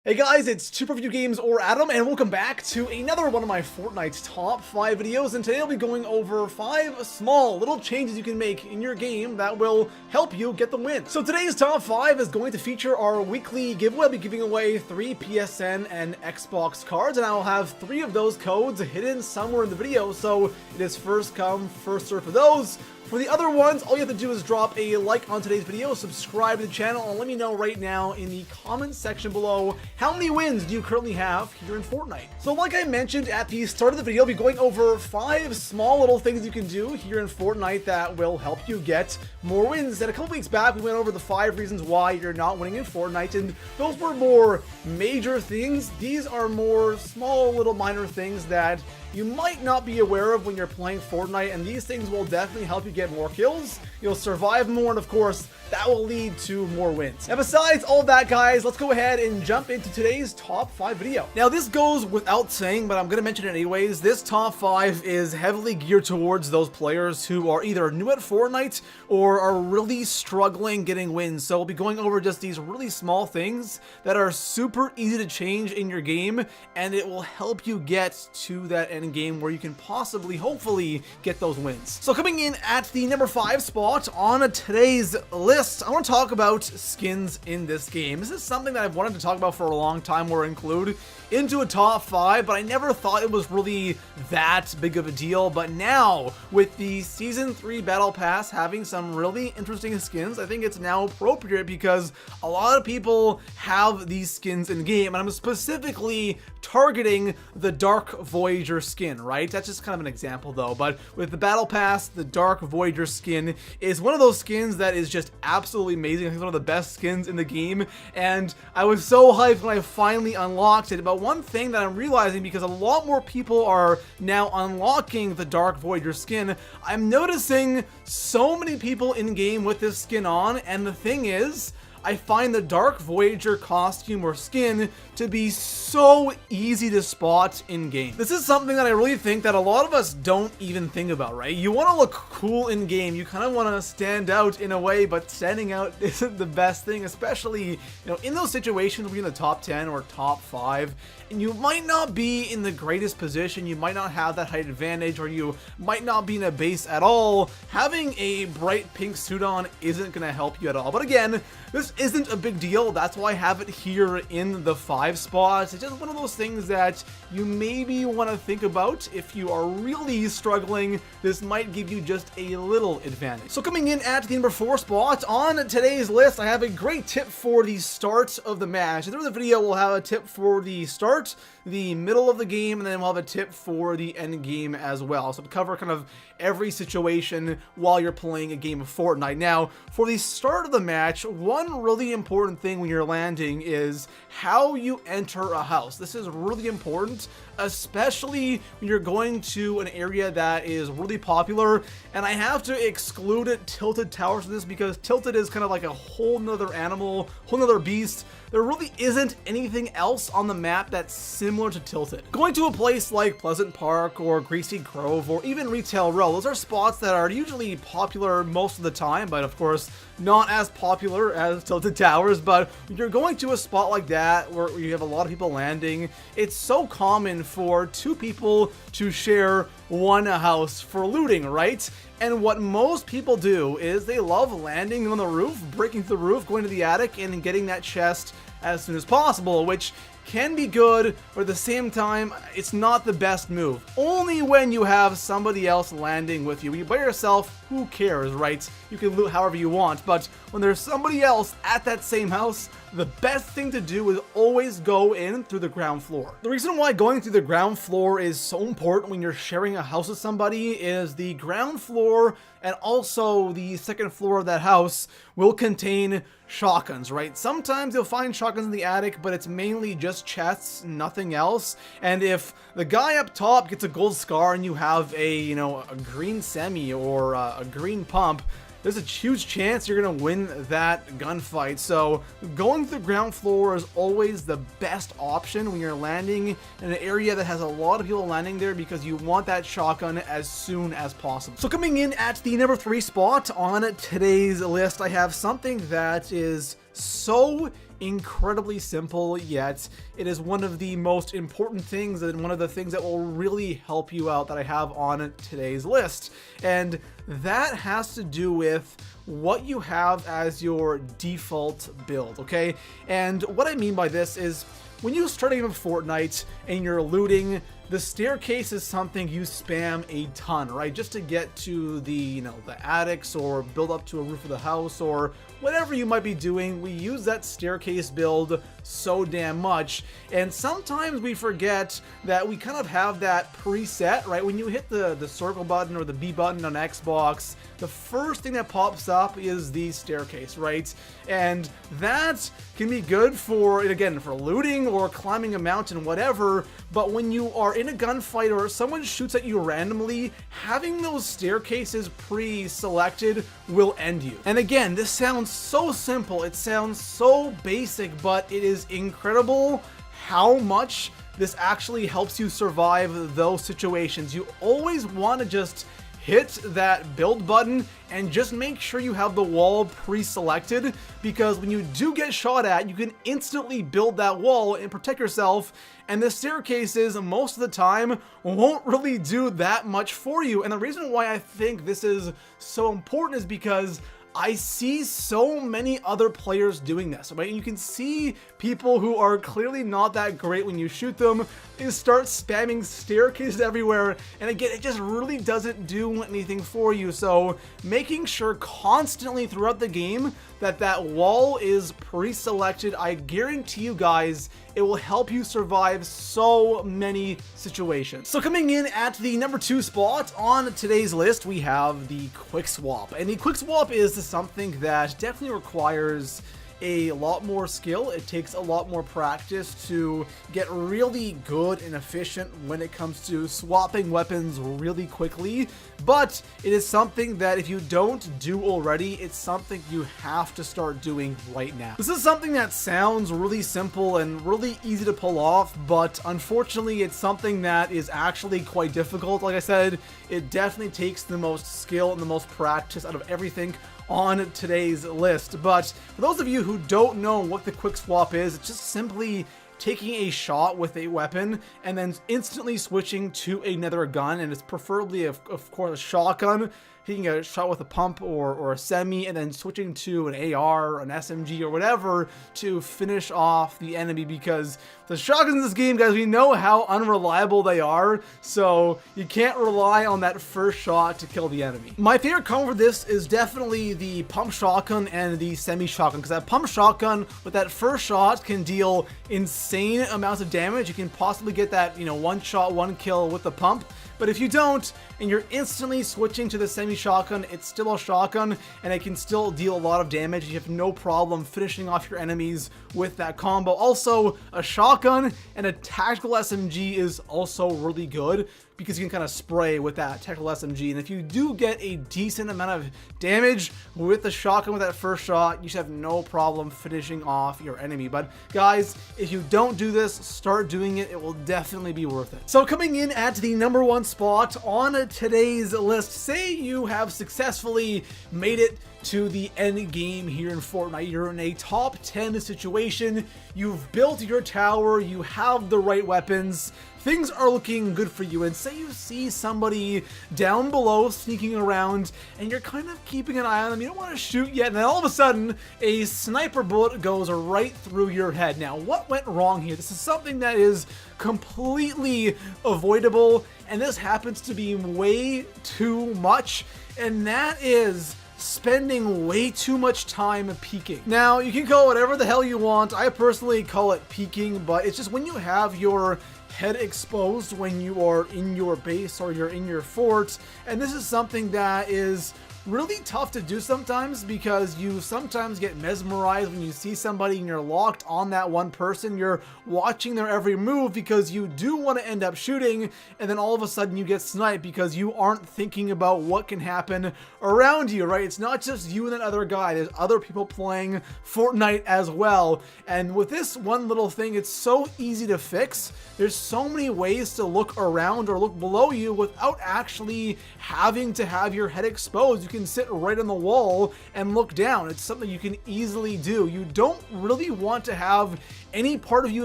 Hey guys, it's Two Games or Adam, and welcome back to another one of my Fortnite top 5 videos, and today I'll be going over 5 small little changes you can make in your game that will help you get the win. So today's top 5 is going to feature our weekly giveaway. I'll be giving away 3 PSN and Xbox cards, and I will have 3 of those codes hidden somewhere in the video, so it is first come, first serve for those. For the other ones, all you have to do is drop a like on today's video, subscribe to the channel, and let me know right now in the comments section below how many wins do you currently have here in Fortnite. So like I mentioned at the start of the video, I'll be going over 5 small little things you can do here in Fortnite that will help you get more wins. And a couple weeks back, we went over the 5 reasons why you're not winning in Fortnite, and those were more major things. These are more small little minor things that you might not be aware of when you're playing Fortnite, and these things will definitely help you get more kills, you'll survive more, and of course, that will lead to more wins. And besides all that, guys, let's go ahead and jump into today's top 5 video. Now, this goes without saying, but I'm going to mention it anyways. This top 5 is heavily geared towards those players who are either new at Fortnite or are really struggling getting wins. So we'll be going over just these really small things that are super easy to change in your game, and it will help you get to that end game where you can possibly, hopefully, get those wins. So coming in at the number 5 spot on today's list, I want to talk about skins in this game. This is something that I've wanted to talk about for a long time or include into a top 5, but I never thought it was really that big of a deal. But now, with the Season 3 Battle Pass having some really interesting skins, I think it's now appropriate because a lot of people have these skins in game, and I'm specifically targeting the Dark Voyager skin, right? That's just kind of an example though, but with the Battle Pass, the Dark Voyager skin is one of those skins that is just absolutely amazing. I think it's one of the best skins in the game, and I was so hyped when I finally unlocked it. But one thing that I'm realizing, because a lot more people are now unlocking the Dark Voyager skin, I'm noticing so many people in game with this skin on, and the thing is, I find the Dark Voyager costume or skin to be so easy to spot in game. This is something that I really think that a lot of us don't even think about, right? You want to look cool in game, you kind of want to stand out in a way, but standing out isn't the best thing, especially, in those situations where you're in the top 10 or top 5, and you might not be in the greatest position, you might not have that height advantage, or you might not be in a base at all. Having a bright pink suit on isn't going to help you at all. But again, this isn't a big deal. That's why I have it here in the 5 spots. It's just one of those things that you maybe want to think about. If you are really struggling, this might give you just a little advantage. So coming in at the number 4 spot on today's list, I have a great tip for the start of the match. Through the video, we'll have a tip for the start, the middle of the game, and then we'll have a tip for the end game as well. So to cover kind of every situation while you're playing a game of Fortnite. Now, for the start of the match, one really important thing when you're landing is how you enter a house. This is really important, especially when you're going to an area that is really popular, and I have to exclude Tilted Towers from this because Tilted is kind of like a whole nother animal, whole nother beast. There really isn't anything else on the map that's similar to Tilted. Going to a place like Pleasant Park or Greasy Grove or even Retail Row, those are spots that are usually popular most of the time, but of course not as popular as Tilted Towers. But when you're going to a spot like that where you have a lot of people landing, it's so common for 2 people to share one house for looting, right? And what most people do is they love landing on the roof, breaking through the roof, going to the attic, and getting that chest as soon as possible, which can be good, but at the same time, it's not the best move. Only when you have somebody else landing with you. When you're by yourself, who cares, right? You can loot however you want, but when there's somebody else at that same house, the best thing to do is always go in through the ground floor. The reason why going through the ground floor is so important when you're sharing a house with somebody is the ground floor and also the second floor of that house will contain shotguns, right? Sometimes you'll find shotguns in the attic, but it's mainly just chests, nothing else. And if the guy up top gets a gold scar and you have a, a green semi or a green pump, there's a huge chance you're going to win that gunfight. So going through ground floor is always the best option when you're landing in an area that has a lot of people landing there, because you want that shotgun as soon as possible. So coming in at the number 3 spot on today's list, I have something that is so incredibly simple, yet it is one of the most important things and one of the things that will really help you out that I have on today's list. And that has to do with what you have as your default build, okay? And what I mean by this is when you start a game of Fortnite and you're looting, the staircase is something you spam a ton, right? Just to get to the, the attics or build up to a roof of the house or whatever you might be doing. We use that staircase build so damn much. And sometimes we forget that we kind of have that preset, right? When you hit the circle button or the B button on Xbox, the first thing that pops up is the staircase, right? And that can be good for, again, for looting or climbing a mountain, whatever. But when you are in a gunfight or someone shoots at you randomly, having those staircases pre-selected will end you. And again, this sounds so simple, it sounds so basic, but it is incredible how much this actually helps you survive those situations. You always want to just hit that build button and just make sure you have the wall pre-selected, because when you do get shot at, you can instantly build that wall and protect yourself, and the staircases most of the time won't really do that much for you. And the reason why I think this is so important is because I see so many other players doing this, right? And you can see people who are clearly not that great when you shoot them, they start spamming staircases everywhere, and again, it just really doesn't do anything for you. So making sure constantly throughout the game that that wall is pre-selected, I guarantee you guys, it will help you survive so many situations. So coming in at the number 2 spot on today's list, we have the quick swap. And the quick swap is something that definitely requires a lot more skill. It takes a lot more practice to get really good and efficient when it comes to swapping weapons really quickly, but it is something that if you don't do already, it's something you have to start doing right now. This is something that sounds really simple and really easy to pull off, but unfortunately it's something that is actually quite difficult. Like I said, it definitely takes the most skill and the most practice out of everything on today's list. But for those of you who don't know what the quick swap is, it's just simply taking a shot with a weapon and then instantly switching to another gun, and it's preferably of course a shotgun, taking a shot with a pump or a semi, and then switching to an AR, an SMG, or whatever to finish off the enemy, because the shotguns in this game, guys, we know how unreliable they are, so you can't rely on that first shot to kill the enemy. My favorite combo for this is definitely the pump shotgun and the semi shotgun, because that pump shotgun with that first shot can deal insane amounts of damage. You can possibly get that, one shot, one kill with the pump. But if you don't, and you're instantly switching to the semi-shotgun, it's still a shotgun, and it can still deal a lot of damage. You have no problem finishing off your enemies with that combo. Also, a shotgun and a tactical SMG is also really good, because you can kind of spray with that tactical SMG. And if you do get a decent amount of damage with the shotgun with that first shot, you should have no problem finishing off your enemy. But guys, if you don't do this, start doing it. It will definitely be worth it. So coming in at the number 1 spot on today's list, say you have successfully made it to the end game here in Fortnite. You're in a top 10 situation. You've built your tower. You have the right weapons. Things are looking good for you, and say you see somebody down below sneaking around and you're kind of keeping an eye on them. You don't want to shoot yet, and then all of a sudden a sniper bullet goes right through your head. Now, what went wrong here? This is something that is completely avoidable, and this happens to be way too much, and that is spending way too much time peeking. Now, you can call it whatever the hell you want. I personally call it peeking, but it's just when you have your head exposed when you are in your base or you're in your fort, and this is something that is really tough to do sometimes, because you sometimes get mesmerized when you see somebody and you're locked on that one person. You're watching their every move because you do want to end up shooting, and then all of a sudden you get sniped because you aren't thinking about what can happen around you, right? It's not just you and that other guy. There's other people playing Fortnite as well, and with this one little thing, it's so easy to fix. There's so many ways to look around or look below you without actually having to have your head exposed. You can sit right on the wall and look down. It's something you can easily do. You don't really want to have any part of you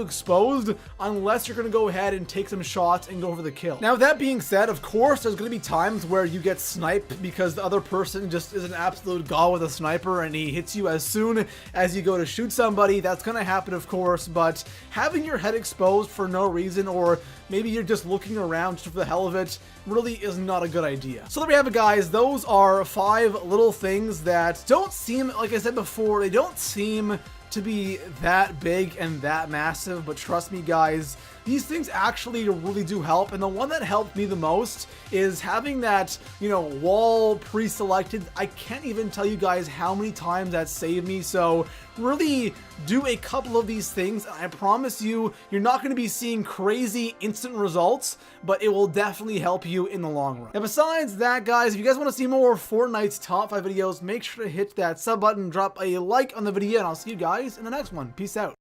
exposed unless you're going to go ahead and take some shots and go for the kill. Now, that being said, of course, there's going to be times where you get sniped because the other person just is an absolute god with a sniper and he hits you as soon as you go to shoot somebody. That's going to happen, of course, but having your head exposed for no reason, or maybe you're just looking around just for the hell of it, really is not a good idea. So there we have it, guys. Those are 5 little things that don't seem, like I said before, they don't seem to be that big and that massive, but trust me, guys, these things actually really do help. And the one that helped me the most is having that, wall pre-selected. I can't even tell you guys how many times that saved me. So really do a couple of these things, and I promise you, you're not going to be seeing crazy instant results, but it will definitely help you in the long run. And besides that, guys, if you guys want to see more Fortnite's top 5 videos, make sure to hit that sub button, drop a like on the video, and I'll see you guys in the next one. Peace out.